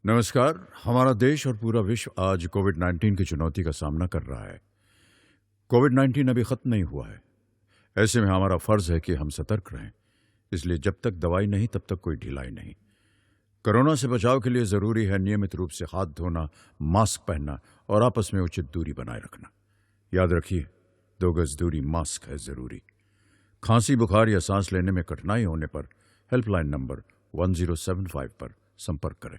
नमस्कार। हमारा देश और पूरा विश्व आज कोविड-19 की चुनौती का सामना कर रहा है। कोविड-19 अभी खत्म नहीं हुआ है। ऐसे में हमारा फर्ज है कि हम सतर्क रहें। इसलिए जब तक दवाई नहीं तब तक कोई ढिलाई नहीं। कोरोना से बचाव के लिए जरूरी है नियमित रूप से हाथ धोना, मास्क पहनना और आपस में उचित दूरी बनाए रखना। याद रखिए, 2 गज दूरी मास्क है जरूरी। खांसी, बुखार या सांस लेने में कठिनाई होने पर हेल्पलाइन नंबर 1075 पर संपर्क करें।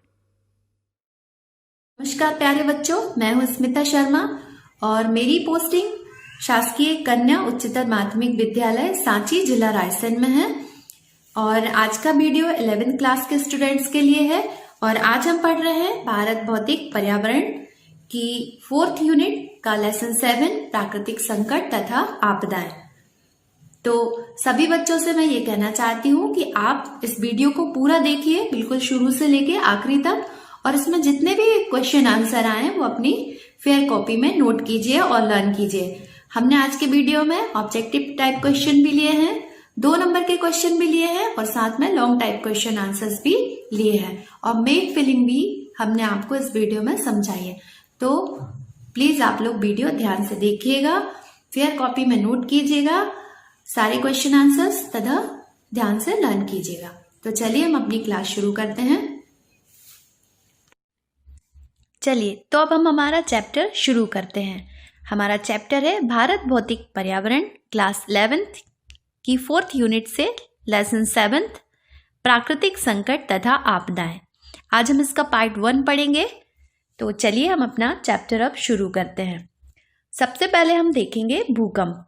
नमस्कार प्यारे बच्चों, मैं हूं स्मिता शर्मा और मेरी पोस्टिंग शासकीय कन्या उच्चतर माध्यमिक विद्यालय सांची, जिला रायसेन में है। और आज का वीडियो 11th क्लास के स्टूडेंट्स के लिए है और आज हम पढ़ रहे हैं भारत भौतिक पर्यावरण की 4th यूनिट का लेसन 7 प्राकृतिक संकट तथा आपदाएं। तो सभी बच्चों से मैं ये कहना चाहती हूँ कि आप इस वीडियो को पूरा देखिए, बिल्कुल शुरू से लेके आखिरी तक, और इसमें जितने भी क्वेश्चन आंसर आए वो अपनी फेयर कॉपी में नोट कीजिए और लर्न कीजिए। हमने आज के वीडियो में ऑब्जेक्टिव टाइप क्वेश्चन भी लिए हैं, 2 नंबर के क्वेश्चन भी लिए हैं और साथ में लॉन्ग टाइप क्वेश्चन आंसर्स भी लिए हैं और मेक फिलिंग भी हमने आपको इस वीडियो में समझाई है। तो प्लीज आप लोग वीडियो ध्यान से देखिएगा, फेयर कॉपी में नोट कीजिएगा सारे क्वेश्चन आंसर्स तथा ध्यान से लर्न कीजिएगा। तो चलिए हम अपनी क्लास शुरू करते हैं। चलिए तो अब हम हमारा चैप्टर शुरू करते हैं। हमारा चैप्टर है भारत भौतिक पर्यावरण, क्लास 11th की 4th यूनिट से लेसन 7 प्राकृतिक संकट तथा आपदाएं। आज हम इसका पार्ट 1 पढ़ेंगे। तो चलिए हम अपना चैप्टर अब शुरू करते हैं। सबसे पहले हम देखेंगे भूकंप।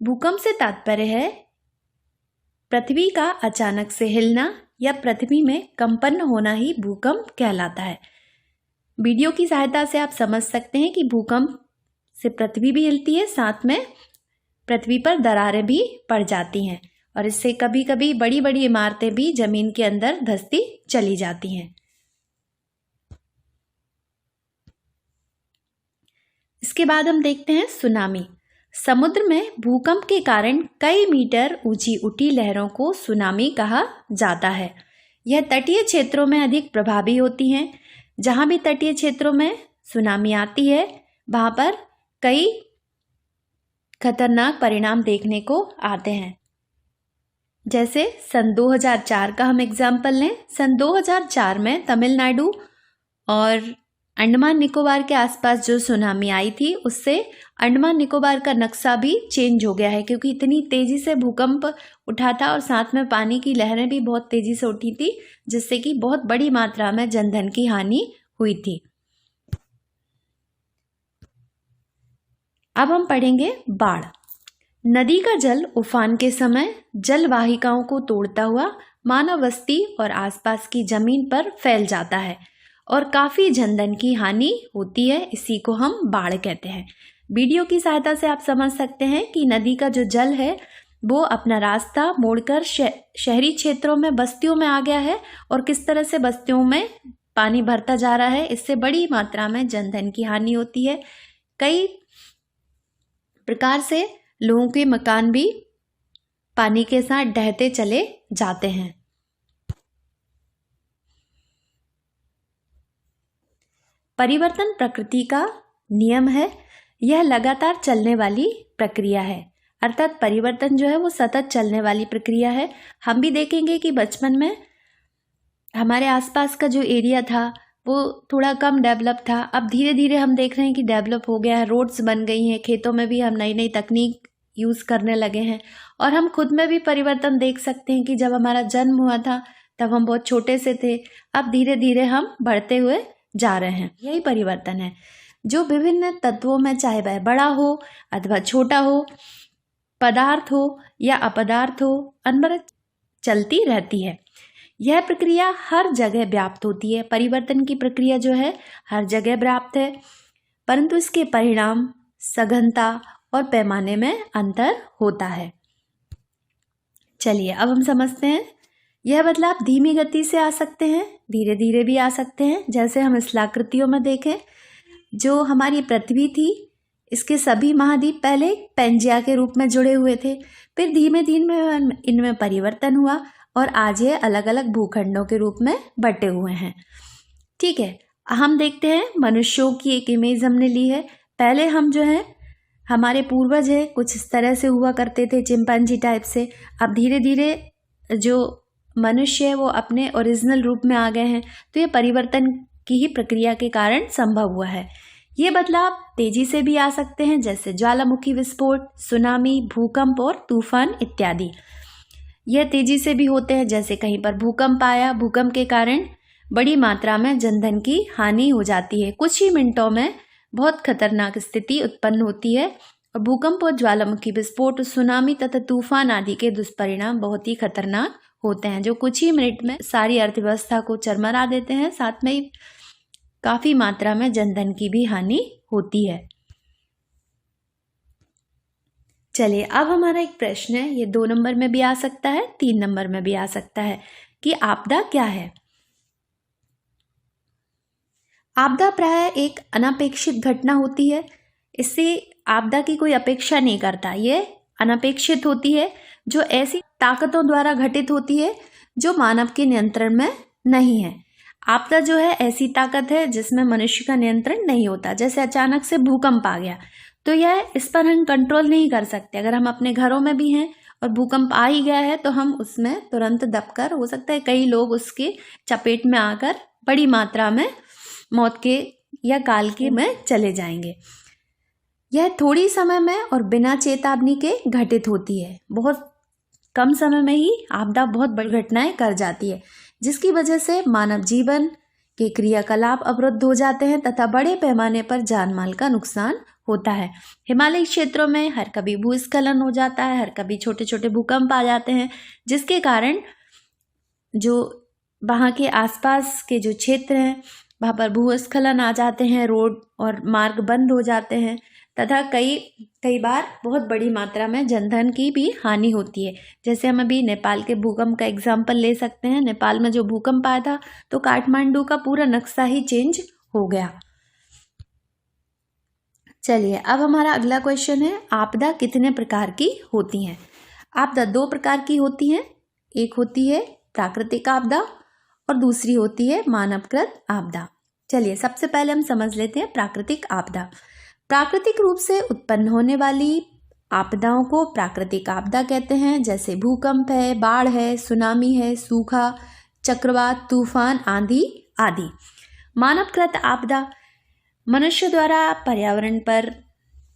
भूकंप से तात्पर्य है पृथ्वी का अचानक से हिलना या पृथ्वी में कंपन होना ही भूकंप कहलाता है। वीडियो की सहायता से आप समझ सकते हैं कि भूकंप से पृथ्वी भी हिलती है, साथ में पृथ्वी पर दरारें भी पड़ जाती हैं और इससे कभी कभी बड़ी बड़ी इमारतें भी जमीन के अंदर धंसती चली जाती हैं। इसके बाद हम देखते हैं सुनामी। समुद्र में भूकंप के कारण कई मीटर ऊंची उठी लहरों को सुनामी कहा जाता है। यह तटीय क्षेत्रों में अधिक प्रभावी होती हैं। जहां भी तटीय क्षेत्रों में सुनामी आती है वहां पर कई खतरनाक परिणाम देखने को आते हैं। जैसे सन 2004 का हम एग्जाम्पल लें। सन 2004 में तमिलनाडु और अंडमान निकोबार के आसपास जो सुनामी आई थी उससे अंडमान निकोबार का नक्शा भी चेंज हो गया है, क्योंकि इतनी तेजी से भूकंप उठा था और साथ में पानी की लहरें भी बहुत तेजी से उठी थी, जिससे कि बहुत बड़ी मात्रा में जनधन की हानि हुई थी। अब हम पढ़ेंगे बाढ़। नदी का जल उफान के समय जल वाहिकाओं को तोड़ता हुआ मानव बस्ती और आसपास की जमीन पर फैल जाता है और काफी जनधन की हानि होती है। इसी को हम बाढ़ कहते हैं। वीडियो की सहायता से आप समझ सकते हैं कि नदी का जो जल है वो अपना रास्ता मोड़कर शहरी क्षेत्रों में, बस्तियों में आ गया है और किस तरह से बस्तियों में पानी भरता जा रहा है। इससे बड़ी मात्रा में जनधन की हानि होती है। कई प्रकार से लोगों के मकान भी पानी के साथ ढहते चले जाते हैं। परिवर्तन प्रकृति का नियम है। यह लगातार चलने वाली प्रक्रिया है, अर्थात परिवर्तन जो है वो सतत चलने वाली प्रक्रिया है। हम भी देखेंगे कि बचपन में हमारे आसपास का जो एरिया था वो थोड़ा कम डेवलप था। अब धीरे धीरे हम देख रहे हैं कि डेवलप हो गया है, रोड्स बन गई हैं, खेतों में भी हम नई नई तकनीक यूज़ करने लगे हैं और हम खुद में भी परिवर्तन देख सकते हैं कि जब हमारा जन्म हुआ था तब हम बहुत छोटे से थे, अब धीरे धीरे हम बढ़ते हुए जा रहे हैं। यही परिवर्तन है जो विभिन्न तत्वों में, चाहे वह बड़ा हो अथवा छोटा हो, पदार्थ हो या अपदार्थ हो, अनवरत चलती रहती है। यह प्रक्रिया हर जगह व्याप्त होती है। परिवर्तन की प्रक्रिया जो है हर जगह व्याप्त है, परंतु इसके परिणाम, सघनता और पैमाने में अंतर होता है। चलिए अब हम समझते हैं। यह बदलाव धीमी गति से आ सकते हैं, धीरे धीरे भी आ सकते हैं। जैसे हम स्थलाकृतियों में देखें, जो हमारी पृथ्वी थी इसके सभी महाद्वीप पहले पेंजिया के रूप में जुड़े हुए थे, फिर धीमे धीमे इनमें परिवर्तन हुआ और आज ये अलग अलग भूखंडों के रूप में बटे हुए हैं। ठीक है, हम देखते हैं मनुष्यों की एक इमेज हमने ली है। पहले हम जो है हमारे पूर्वज है कुछ इस तरह से हुआ करते थे, चिंपैंजी टाइप से। अब धीरे धीरे जो मनुष्य है वो अपने ओरिजिनल रूप में आ गए हैं। तो ये परिवर्तन की ही प्रक्रिया के कारण संभव हुआ है। ये बदलाव तेजी से भी आ सकते हैं, जैसे ज्वालामुखी विस्फोट, सुनामी, भूकंप और तूफान इत्यादि। यह तेजी से भी होते हैं, जैसे कहीं पर भूकंप आया, भूकंप के कारण बड़ी मात्रा में जनधन की हानि हो जाती है। कुछ ही मिनटों में बहुत खतरनाक स्थिति उत्पन्न होती है और भूकंप और ज्वालामुखी विस्फोट, सुनामी तथा तूफान आदि के दुष्परिणाम बहुत ही खतरनाक होते हैं, जो कुछ ही मिनट में सारी अर्थव्यवस्था को चरमरा देते हैं। साथ में ही काफी मात्रा में जनधन की भी हानि होती है। चलिए, अब हमारा एक प्रश्न है, ये 2 नंबर में भी आ सकता है, 3 नंबर में भी आ सकता है कि आपदा क्या है। आपदा प्राय एक अनपेक्षित घटना होती है। इससे आपदा की कोई अपेक्षा नहीं करता, ये अनपेक्षित होती है, जो ऐसी ताकतों द्वारा घटित होती है जो मानव के नियंत्रण में नहीं है। आपदा जो है ऐसी ताकत है जिसमें मनुष्य का नियंत्रण नहीं होता। जैसे अचानक से भूकंप आ गया तो यह इस पर हम कंट्रोल नहीं कर सकते। अगर हम अपने घरों में भी हैं और भूकंप आ ही गया है तो हम उसमें तुरंत दबकर, हो सकता है कई लोग उसके चपेट में आकर बड़ी मात्रा में मौत के या काल के में चले जाएंगे। यह थोड़ी समय में और बिना चेतावनी के घटित होती है। बहुत कम समय में ही आपदा बहुत बड़ी घटनाएं कर जाती है, जिसकी वजह से मानव जीवन के क्रियाकलाप अवरुद्ध हो जाते हैं तथा बड़े पैमाने पर जान माल का नुकसान होता है। हिमालयी क्षेत्रों में हर कभी भूस्खलन हो जाता है, हर कभी छोटे छोटे भूकंप आ जाते हैं, जिसके कारण जो वहाँ के आसपास के जो क्षेत्र हैं वहाँ पर भूस्खलन आ जाते हैं, रोड और मार्ग बंद हो जाते हैं तथा कई बार बहुत बड़ी मात्रा में जनधन की भी हानि होती है। जैसे हम अभी नेपाल के भूकंप का एग्जाम्पल ले सकते हैं। नेपाल में जो भूकंप आया था तो काठमांडू का पूरा नक्शा ही चेंज हो गया। चलिए, अब हमारा अगला क्वेश्चन है, आपदा कितने प्रकार की होती हैं। आपदा 2 प्रकार की होती हैं। एक होती है प्राकृतिक आपदा और दूसरी होती है मानवकृत आपदा। चलिए, सबसे पहले हम समझ लेते हैं प्राकृतिक आपदा। प्राकृतिक रूप से उत्पन्न होने वाली आपदाओं को प्राकृतिक आपदा कहते हैं, जैसे भूकंप है, बाढ़ है, सुनामी है, सूखा, चक्रवात, तूफान, आंधी आदि। मानवकृत आपदा मनुष्य द्वारा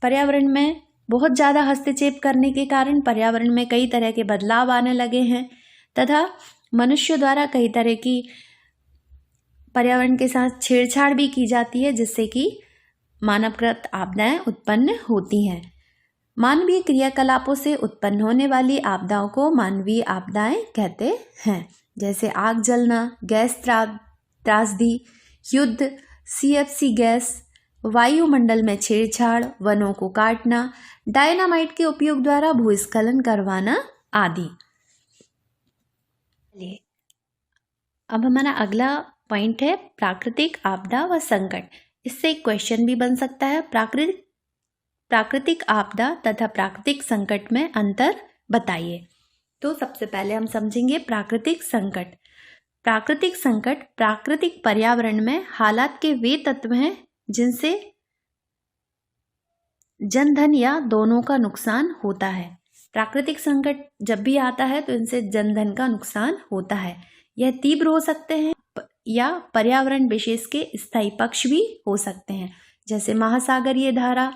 पर्यावरण में बहुत ज़्यादा हस्तक्षेप करने के कारण पर्यावरण में कई तरह के बदलाव आने लगे हैं तथा मनुष्य द्वारा कई तरह की पर्यावरण के साथ छेड़छाड़ भी की जाती है, जिससे कि मानवकृत आपदाएं उत्पन्न होती हैं। मानवीय क्रियाकलापों से उत्पन्न होने वाली आपदाओं को मानवीय आपदाएं कहते हैं, जैसे आग जलना, गैस त्रासदी, युद्ध, CFC गैस, वायुमंडल में छेड़छाड़, वनों को काटना, डायनामाइट के उपयोग द्वारा भूस्खलन करवाना आदि। अब हमारा अगला पॉइंट है प्राकृतिक आपदा व संकट। इससे एक क्वेश्चन भी बन सकता है, प्राकृतिक आपदा तथा प्राकृतिक संकट में अंतर बताइए। तो सबसे पहले हम समझेंगे प्राकृतिक संकट। प्राकृतिक संकट प्राकृतिक पर्यावरण में हालात के वे तत्व हैं जिनसे जनधन या दोनों का नुकसान होता है। प्राकृतिक संकट जब भी आता है तो इनसे जनधन का नुकसान होता है। यह तीव्र हो सकते हैं या पर्यावरण विशेष के स्थायी पक्ष भी हो सकते हैं, जैसे महासागरीय धारा,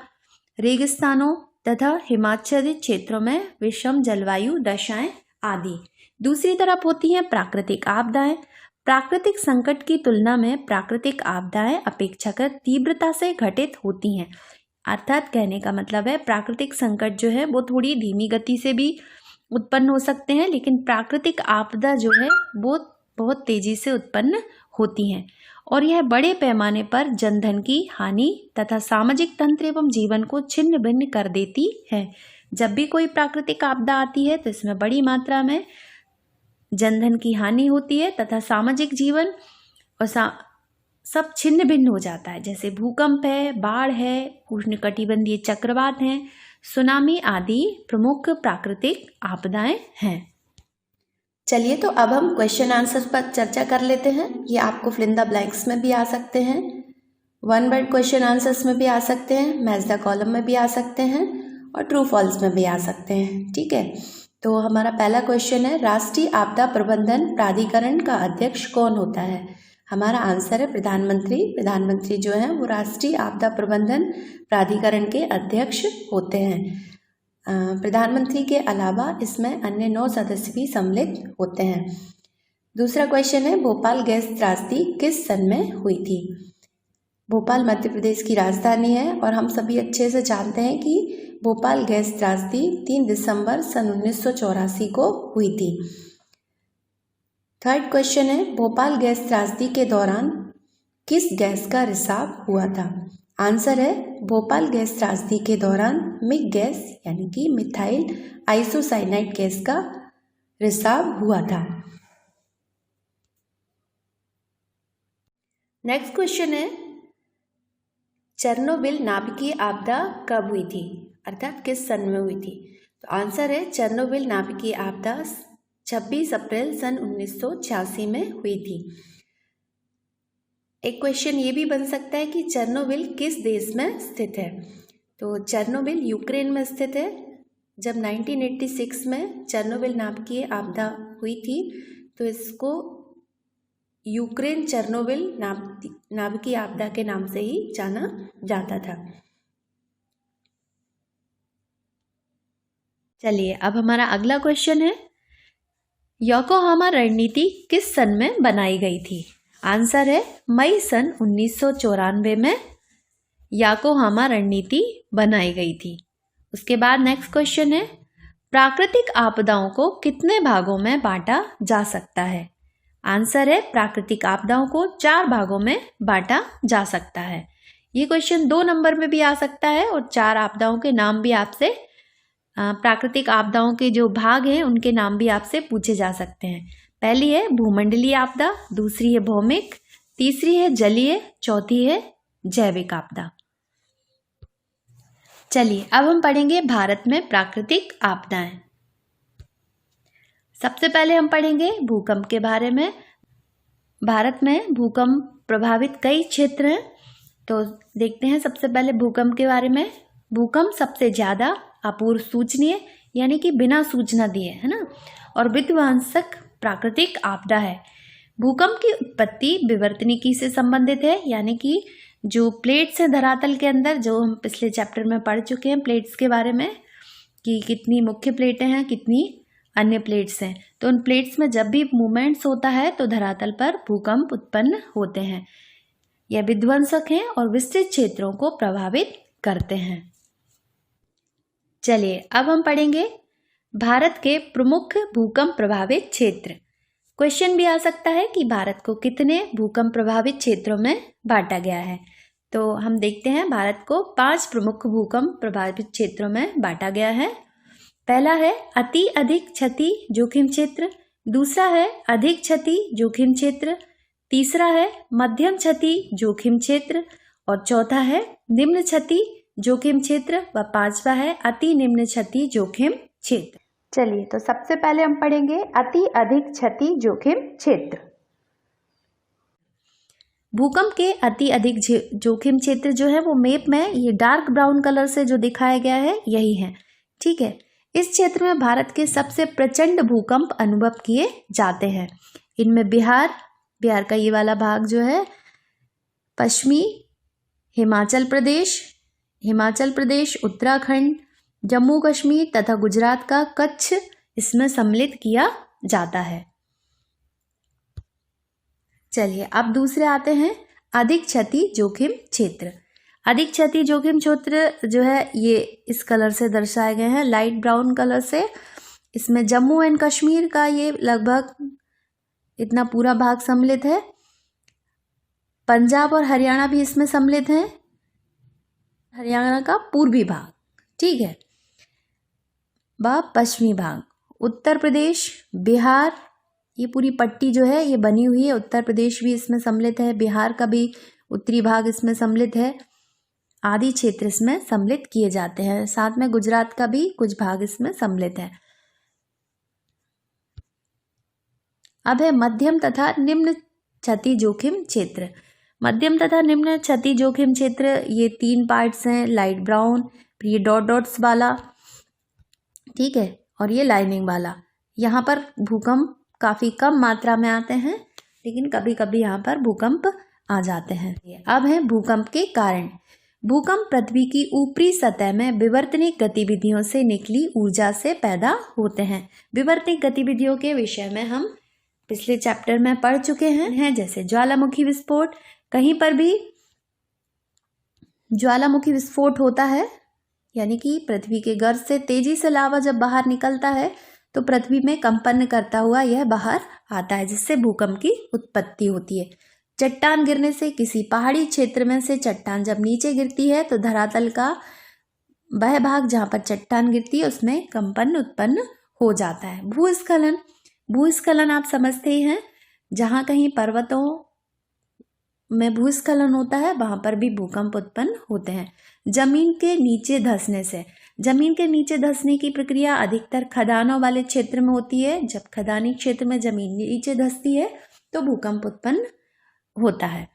रेगिस्तानों तथा हिमाच्छादित क्षेत्रों में विषम जलवायु दशाएं आदि। दूसरी तरफ होती हैं प्राकृतिक आपदाएं। प्राकृतिक संकट की तुलना में प्राकृतिक आपदाएं अपेक्षाकृत तीव्रता से घटित होती हैं। अर्थात कहने का मतलब है प्राकृतिक संकट जो है वो थोड़ी धीमी गति से भी उत्पन्न हो सकते हैं, लेकिन प्राकृतिक आपदा जो है वो बहुत तेजी से उत्पन्न होती हैं और यह बड़े पैमाने पर जनधन की हानि तथा सामाजिक तंत्र एवं जीवन को छिन्न भिन्न कर देती है। जब भी कोई प्राकृतिक आपदा आती है तो इसमें बड़ी मात्रा में जनधन की हानि होती है तथा सामाजिक जीवन और सब छिन्न भिन्न हो जाता है। जैसे भूकंप है, बाढ़ है, उष्णकटिबंधीय चक्रवात हैं, सुनामी आदि प्रमुख प्राकृतिक आपदाएं हैं। चलिए तो अब हम क्वेश्चन आंसर पर चर्चा कर लेते हैं। ये आपको फिल इन द ब्लैंक्स में भी आ सकते हैं, वन वर्ड क्वेश्चन आंसर्स में भी आ सकते हैं, मैच द कॉलम में भी आ सकते हैं और ट्रू फॉल्स में भी आ सकते हैं। ठीक है, तो हमारा पहला क्वेश्चन है, राष्ट्रीय आपदा प्रबंधन प्राधिकरण का अध्यक्ष कौन होता है? हमारा आंसर है प्रधानमंत्री। प्रधानमंत्री जो है वो राष्ट्रीय आपदा प्रबंधन प्राधिकरण के अध्यक्ष होते हैं। प्रधानमंत्री के अलावा इसमें अन्य 9 सदस्य भी सम्मिलित होते हैं। दूसरा क्वेश्चन है, भोपाल गैस त्रासदी किस सन में हुई थी? भोपाल मध्य प्रदेश की राजधानी है और हम सभी अच्छे से जानते हैं कि भोपाल गैस त्रासदी 3 दिसंबर सन 1984 को हुई थी। थर्ड क्वेश्चन है, भोपाल गैस त्रासदी के दौरान किस गैस का रिसाव हुआ था? आंसर है भोपाल गैस त्रासदी के दौरान मिग गैस यानी कि मिथाइल आइसोसाइनाइड गैस का रिसाव हुआ था। नेक्स्ट क्वेश्चन है, चेरनोबिल नाभिकीय आपदा कब हुई थी, अर्थात किस सन में हुई थी? तो आंसर है चेरनोबिल नाभिकीय आपदा 26 अप्रैल सन 1986 में हुई थी। एक क्वेश्चन ये भी बन सकता है कि चेरनोबिल किस देश में स्थित है? तो चेरनोबिल यूक्रेन में स्थित है। जब 1986 में चेरनोबिल नाभिकीय आपदा हुई थी तो इसको यूक्रेन चेरनोबिल नाभिकीय आपदा के नाम से ही जाना जाता था। चलिए अब हमारा अगला क्वेश्चन है, योकोहामा रणनीति किस सन में बनाई गई थी? आंसर है मई सन 1994 में योकोहामा रणनीति बनाई गई थी। उसके बाद नेक्स्ट क्वेश्चन है, प्राकृतिक आपदाओं को कितने भागों में बांटा जा सकता है? आंसर है प्राकृतिक आपदाओं को 4 भागों में बांटा जा सकता है। ये क्वेश्चन 2 नंबर में भी आ सकता है और 4 आपदाओं के नाम भी आपसे, प्राकृतिक आपदाओं के जो भाग हैं उनके नाम भी आपसे पूछे जा सकते हैं। पहली है भूमंडलीय आपदा, दूसरी है भौमिक, तीसरी है जलीय, चौथी है जैविक आपदा। चलिए अब हम पढ़ेंगे भारत में प्राकृतिक आपदाएं। सबसे पहले हम पढ़ेंगे भूकंप के बारे में। भारत में भूकंप प्रभावित कई क्षेत्र हैं, तो देखते हैं सबसे पहले भूकंप के बारे में। भूकंप सबसे ज्यादा अपूर्व सूचनीय यानी कि बिना सूचना दिए, है ना, और विध्वंसक प्राकृतिक आपदा है। भूकंप की उत्पत्ति विवर्तनिकी से संबंधित है, यानी कि जो प्लेट्स हैं धरातल के अंदर, जो हम पिछले चैप्टर में पढ़ चुके हैं प्लेट्स के बारे में कि कितनी मुख्य प्लेटें हैं, कितनी अन्य प्लेट्स हैं। तो उन प्लेट्स में जब भी मूवमेंट्स होता है तो धरातल पर भूकंप उत्पन्न होते हैं। यह विध्वंसक हैं और विस्तृत क्षेत्रों को प्रभावित करते हैं। चलिए अब हम पढ़ेंगे भारत के प्रमुख भूकंप प्रभावित क्षेत्र। क्वेश्चन भी आ सकता है कि भारत को कितने भूकंप प्रभावित क्षेत्रों में बांटा गया है। तो हम देखते हैं भारत को 5 प्रमुख भूकंप प्रभावित क्षेत्रों में बांटा गया है। पहला है अति अधिक क्षति जोखिम क्षेत्र, दूसरा है अधिक क्षति जोखिम क्षेत्र, तीसरा है मध्यम क्षति जोखिम क्षेत्र और चौथा है निम्न क्षति जोखिम क्षेत्र व 5वां है अति निम्न क्षति जोखिम क्षेत्र। चलिए तो सबसे पहले हम पढ़ेंगे अति अधिक क्षति जोखिम क्षेत्र। भूकंप के अति अधिक जोखिम क्षेत्र जो है वो मैप में ये डार्क ब्राउन कलर से जो दिखाया गया है यही है। ठीक है, इस क्षेत्र में भारत के सबसे प्रचंड भूकंप अनुभव किए जाते हैं। इनमें बिहार का ये वाला भाग जो है, पश्चिमी हिमाचल प्रदेश, उत्तराखंड, जम्मू कश्मीर तथा गुजरात का कच्छ इसमें सम्मिलित किया जाता है। चलिए अब दूसरे आते हैं अधिक क्षति जोखिम क्षेत्र। अधिक क्षति जोखिम क्षेत्र जो है ये इस कलर से दर्शाए गए हैं, लाइट ब्राउन कलर से। इसमें जम्मू एंड कश्मीर का ये लगभग इतना पूरा भाग सम्मिलित है। पंजाब और हरियाणा भी इसमें सम्मिलित हैं, हरियाणा का पूर्वी भाग, ठीक है, व पश्चिमी भाग। उत्तर प्रदेश, बिहार, ये पूरी पट्टी जो है ये बनी हुई है। उत्तर प्रदेश भी इसमें सम्मिलित है, बिहार का भी उत्तरी भाग इसमें सम्मिलित है, आदि क्षेत्र इसमें सम्मिलित किए जाते हैं। साथ में गुजरात का भी कुछ भाग इसमें सम्मिलित है। अब है मध्यम तथा निम्न क्षति जोखिम क्षेत्र। मध्यम तथा निम्न क्षति जोखिम क्षेत्र, ये 3 पार्ट्स हैं, लाइट ब्राउन, फिर ये डॉट डॉट्स वाला, ठीक है, और ये लाइनिंग वाला। यहाँ पर भूकंप काफ़ी कम मात्रा में आते हैं, लेकिन कभी कभी यहाँ पर भूकंप आ जाते हैं। अब है भूकंप के कारण। भूकंप पृथ्वी की ऊपरी सतह में विवर्तनिक गतिविधियों से निकली ऊर्जा से पैदा होते हैं। विवर्तनिक गतिविधियों के विषय में हम पिछले चैप्टर में पढ़ चुके हैं, जैसे ज्वालामुखी विस्फोट। कहीं पर भी ज्वालामुखी विस्फोट होता है, यानी कि पृथ्वी के गर्भ से तेजी से लावा जब बाहर निकलता है तो पृथ्वी में कंपन करता हुआ यह बाहर आता है, जिससे भूकंप की उत्पत्ति होती है। चट्टान गिरने से, किसी पहाड़ी क्षेत्र में से चट्टान जब नीचे गिरती है तो धरातल का वह भाग जहाँ पर चट्टान गिरती है उसमें कंपन उत्पन्न हो जाता है। भूस्खलन, भूस्खलन आप समझते ही हैं, जहाँ कहीं पर्वतों में भूस्खलन होता है वहाँ पर भी भूकंप उत्पन्न होते हैं। जमीन के नीचे धंसने से, जमीन के नीचे धंसने की प्रक्रिया अधिकतर खदानों वाले क्षेत्र में होती है। जब खदानी क्षेत्र में जमीन नीचे धंसती है तो भूकंप उत्पन्न होता है।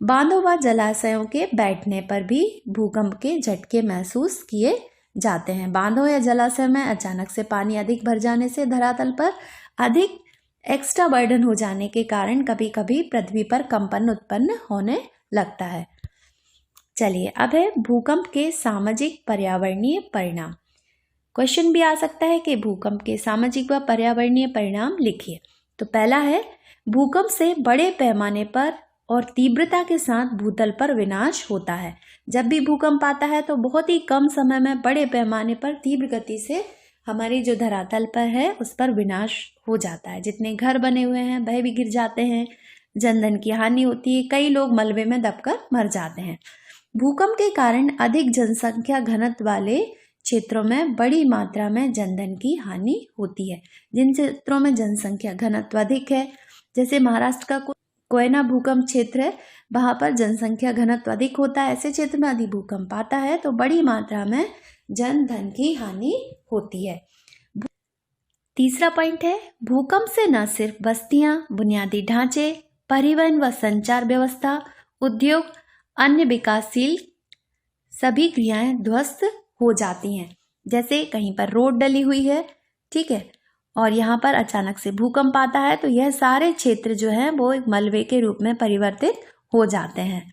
बांधों व जलाशयों के बैठने पर भी भूकंप के झटके महसूस किए जाते हैं। बांधों या जलाशय में अचानक से पानी अधिक भर जाने से धरातल पर अधिक एक्स्ट्रा बर्डन हो जाने के कारण कभी कभी पृथ्वी पर कंपन उत्पन्न होने लगता है। चलिए, अब है भूकंप के सामाजिक पर्यावरणीय परिणाम। क्वेश्चन भी आ सकता है कि भूकंप के सामाजिक व पर्यावरणीय परिणाम लिखिए। तो पहला है, भूकंप से बड़े पैमाने पर और तीव्रता के साथ भूतल पर विनाश होता है। जब भी भूकंप आता है तो बहुत ही कम समय में बड़े पैमाने पर तीव्र गति से हमारी जो धरातल पर है उस पर विनाश हो जाता है। जितने घर बने हुए हैं वह भी गिर जाते हैं, जनधन की हानि होती है, कई लोग मलबे में दबकर मर जाते हैं। भूकंप के कारण अधिक जनसंख्या घनत्व वाले क्षेत्रों में बड़ी मात्रा में जनधन की हानि होती है। जिन क्षेत्रों में जनसंख्या घनत्व अधिक है, जैसे महाराष्ट्र का कोयना भूकंप क्षेत्र है, वहाँ पर जनसंख्या घनत्व अधिक होता है। ऐसे क्षेत्र में यदि भूकंप आता है तो बड़ी मात्रा में जनधन की हानि होती है। तीसरा पॉइंट है, भूकंप से न सिर्फ बस्तियां, बुनियादी ढांचे, परिवहन व संचार व्यवस्था, उद्योग, अन्य विकासशील सभी क्रियाएं ध्वस्त हो जाती हैं। जैसे कहीं पर रोड डली हुई है, ठीक है, और यहाँ पर अचानक से भूकंप आता है तो यह सारे क्षेत्र जो है वो एक मलबे के रूप में परिवर्तित हो जाते हैं।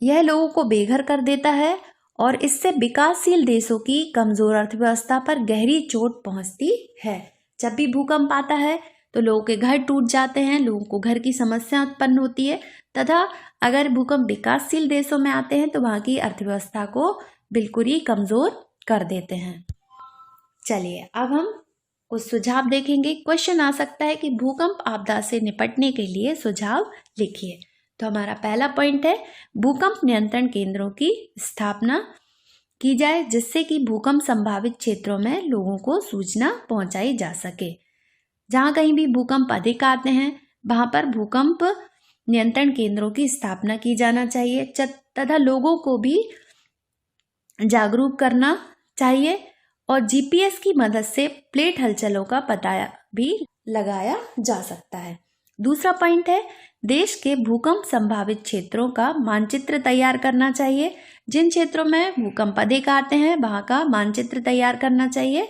यह लोगों को बेघर कर देता है और इससे विकासशील देशों की कमजोर अर्थव्यवस्था पर गहरी चोट पहुंचती है। जब भी भूकंप आता है तो लोगों के घर टूट जाते हैं, लोगों को घर की समस्या उत्पन्न होती है, तथा अगर भूकंप विकासशील देशों में आते हैं तो वहाँ की अर्थव्यवस्था को बिल्कुल ही कमजोर कर देते हैं। चलिए, अब हम कुछ सुझाव देखेंगे। क्वेश्चन आ सकता है कि भूकंप आपदा से निपटने के लिए सुझाव लिखिए। तो हमारा पहला पॉइंट है, भूकंप नियंत्रण केंद्रों की स्थापना की जाए, जिससे कि भूकंप संभावित क्षेत्रों में लोगों को सूचना पहुंचाई जा सके। जहां कहीं भी भूकंप अधिक आते हैं वहां पर भूकंप नियंत्रण केंद्रों की स्थापना की जाना चाहिए, तथा लोगों को भी जागरूक करना चाहिए और जीपीएस की मदद से प्लेट हलचलों का पता भी लगाया जा सकता है। दूसरा पॉइंट है, देश के भूकंप संभावित क्षेत्रों का मानचित्र तैयार करना चाहिए। जिन क्षेत्रों में भूकंप अधिक आते हैं वहां का मानचित्र तैयार करना चाहिए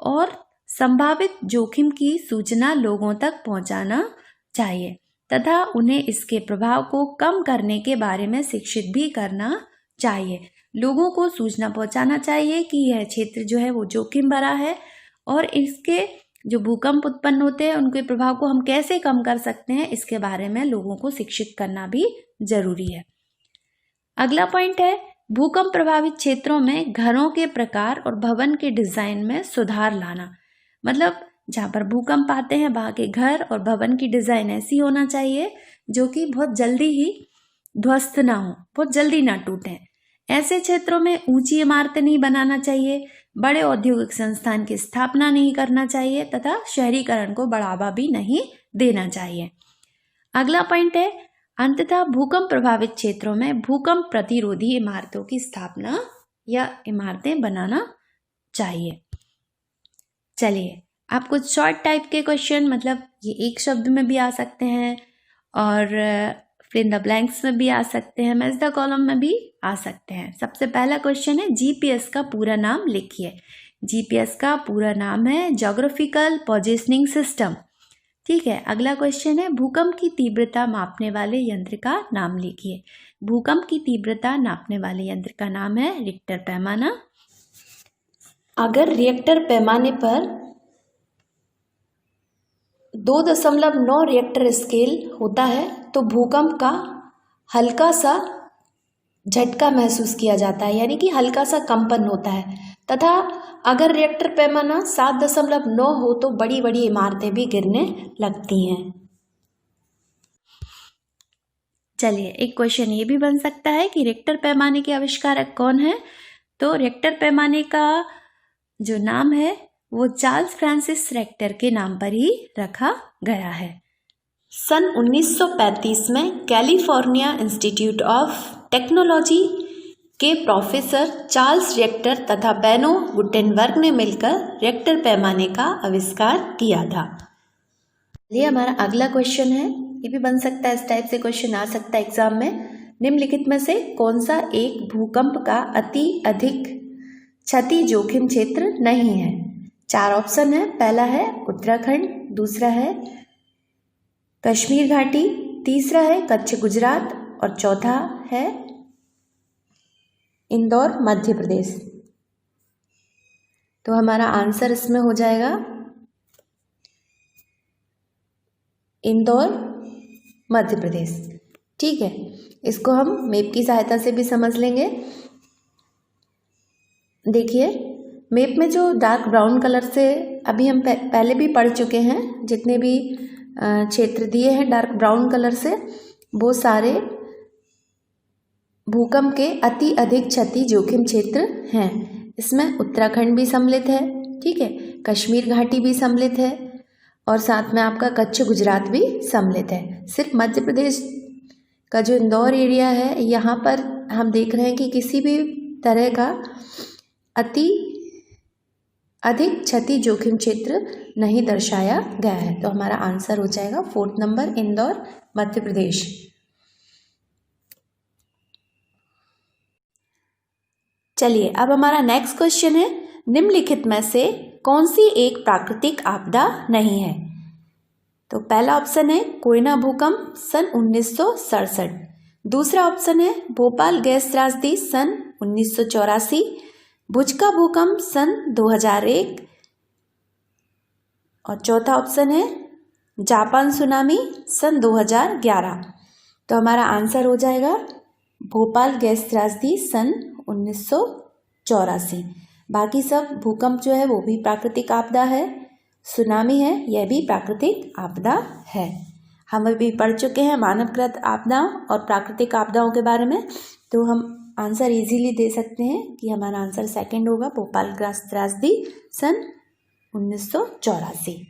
और संभावित जोखिम की सूचना लोगों तक पहुंचाना चाहिए तथा उन्हें इसके प्रभाव को कम करने के बारे में शिक्षित भी करना चाहिए। लोगों को सूचना पहुंचाना चाहिए कि यह क्षेत्र जो है वो जोखिम भरा है और इसके जो भूकंप उत्पन्न होते हैं उनके प्रभाव को हम कैसे कम कर सकते हैं, इसके बारे में लोगों को शिक्षित करना भी जरूरी है। अगला पॉइंट है, भूकंप प्रभावित क्षेत्रों में घरों के प्रकार और भवन के डिजाइन में सुधार लाना। मतलब जहाँ पर भूकंप आते हैं वहाँ के घर और भवन की डिजाइन ऐसी होना चाहिए जो कि बहुत जल्दी ही ध्वस्त ना हो, बहुत जल्दी ना टूटें। ऐसे क्षेत्रों में ऊंची इमारतें नहीं बनाना चाहिए, बड़े औद्योगिक संस्थान की स्थापना नहीं करना चाहिए तथा शहरीकरण को बढ़ावा भी नहीं देना चाहिए। अगला पॉइंट है, अंततः भूकंप प्रभावित क्षेत्रों में भूकंप प्रतिरोधी इमारतों की स्थापना या इमारतें बनाना चाहिए। चलिए, आप कुछ शॉर्ट टाइप के क्वेश्चन, मतलब ये एक शब्द में भी आ सकते हैं और फिल इन द ब्लैंक्स में भी आ सकते हैं, मैच द कॉलम में भी आ सकते हैं। सबसे पहला क्वेश्चन है, जीपीएस का पूरा नाम लिखिए। जीपीएस का पूरा नाम है ज्योग्राफिकल पोजीशनिंग सिस्टम। ठीक है, अगला क्वेश्चन है, भूकंप की तीव्रता मापने वाले यंत्र का नाम लिखिए। भूकंप की तीव्रता नापने वाले यंत्र का नाम है रिक्टर पैमाना। अगर रिएक्टर पैमाने पर 2.9 रिएक्टर स्केल होता है तो भूकंप का हल्का सा झटका महसूस किया जाता है, यानी कि हल्का सा कंपन होता है। तथा अगर रिएक्टर पैमाना 7.9 हो तो बड़ी बड़ी इमारतें भी गिरने लगती हैं। चलिए, एक क्वेश्चन ये भी बन सकता है कि रिक्टर पैमाने के आविष्कारक कौन है। तो रिक्टर पैमाने का जो नाम है वो चार्ल्स फ्रांसिस रिक्टर के नाम पर ही रखा गया है। सन 1935 में कैलिफोर्निया इंस्टीट्यूट ऑफ टेक्नोलॉजी के प्रोफेसर चार्ल्स रिक्टर तथा बेनो गुटेनबर्ग ने मिलकर रिक्टर पैमाने का आविष्कार किया था। ये हमारा अगला क्वेश्चन है, ये भी बन सकता है, इस टाइप से क्वेश्चन आ सकता है एग्जाम में। निम्नलिखित में से कौन सा एक भूकंप का अति अधिक क्षति जोखिम क्षेत्र नहीं है। 4 ऑप्शन है। पहला है उत्तराखंड, दूसरा है कश्मीर घाटी, तीसरा है कच्छ गुजरात और चौथा है इंदौर मध्य प्रदेश। तो हमारा आंसर इसमें हो जाएगा इंदौर मध्य प्रदेश। ठीक है, इसको हम मैप की सहायता से भी समझ लेंगे। देखिए, मैप में जो डार्क ब्राउन कलर से अभी हम पहले भी पढ़ चुके हैं, जितने भी क्षेत्र दिए हैं डार्क ब्राउन कलर से, वो सारे भूकंप के अति अधिक क्षति जोखिम क्षेत्र हैं। इसमें उत्तराखंड भी सम्मिलित है, ठीक है, कश्मीर घाटी भी सम्मिलित है और साथ में आपका कच्छ गुजरात भी सम्मिलित है। सिर्फ मध्य प्रदेश का जो इंदौर एरिया है, यहाँ पर हम देख रहे हैं कि किसी भी तरह का अति अधिक क्षति जोखिम क्षेत्र नहीं दर्शाया गया है। तो हमारा आंसर हो जाएगा 4th नंबर, इंदौर मध्य प्रदेश। चलिए, अब हमारा नेक्स्ट क्वेश्चन है, निम्नलिखित में से कौन सी एक प्राकृतिक आपदा नहीं है। तो पहला ऑप्शन है कोयना भूकंप सन 1967, दूसरा ऑप्शन है भोपाल गैस त्रासदी सन 1984, भुज का भूकंप सन 2001 और चौथा ऑप्शन है जापान सुनामी सन 2011। तो हमारा आंसर हो जाएगा भोपाल गैस त्रासदी सन 1984। बाकी सब भूकंप जो है वो भी प्राकृतिक आपदा है, सुनामी है, यह भी प्राकृतिक आपदा है। हम अभी पढ़ चुके हैं मानवकृत आपदाओं और प्राकृतिक आपदाओं के बारे में, तो हम आंसर इजीली दे सकते हैं कि हमारा आंसर सेकंड होगा, भोपाल गैस त्रासदी सन 1984।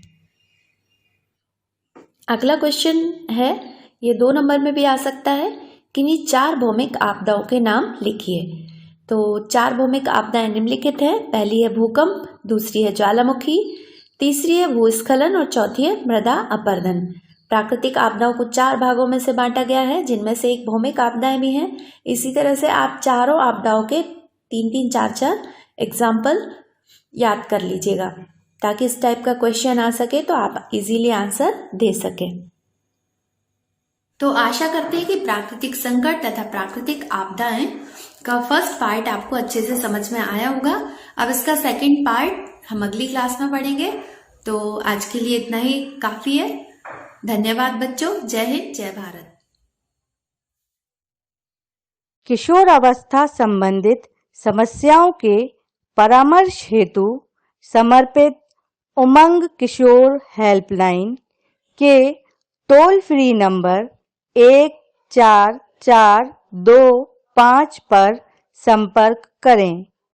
अगला क्वेश्चन है, ये 2 नंबर में भी आ सकता है, किन्हीं 4 भौमिक आपदाओं के नाम लिखिए। तो 4 भौमिक आपदाएं निम्नलिखित है। पहली है भूकंप, दूसरी है ज्वालामुखी, तीसरी है भूस्खलन और चौथी है मृदा अपरदन। प्राकृतिक आपदाओं को 4 भागों में से बांटा गया है, जिनमें से एक भौमिक आपदाएं भी हैं। इसी तरह से आप चारों आपदाओं के 3-3, 4-4 एग्जाम्पल याद कर लीजिएगा, ताकि इस टाइप का क्वेश्चन आ सके तो आप इजीली आंसर दे सकें। तो आशा करते हैं कि प्राकृतिक संकट तथा प्राकृतिक आपदाएं का फर्स्ट पार्ट आपको अच्छे से समझ में आया होगा। अब इसका सेकंड पार्ट हम अगली क्लास में पढ़ेंगे। तो आज के लिए इतना ही काफी है। धन्यवाद बच्चों। जय हिंद, जय भारत। किशोर अवस्था संबंधित समस्याओं के परामर्श हेतु समर्पित उमंग किशोर हेल्पलाइन के टोल फ्री नंबर 144225 पर संपर्क करें।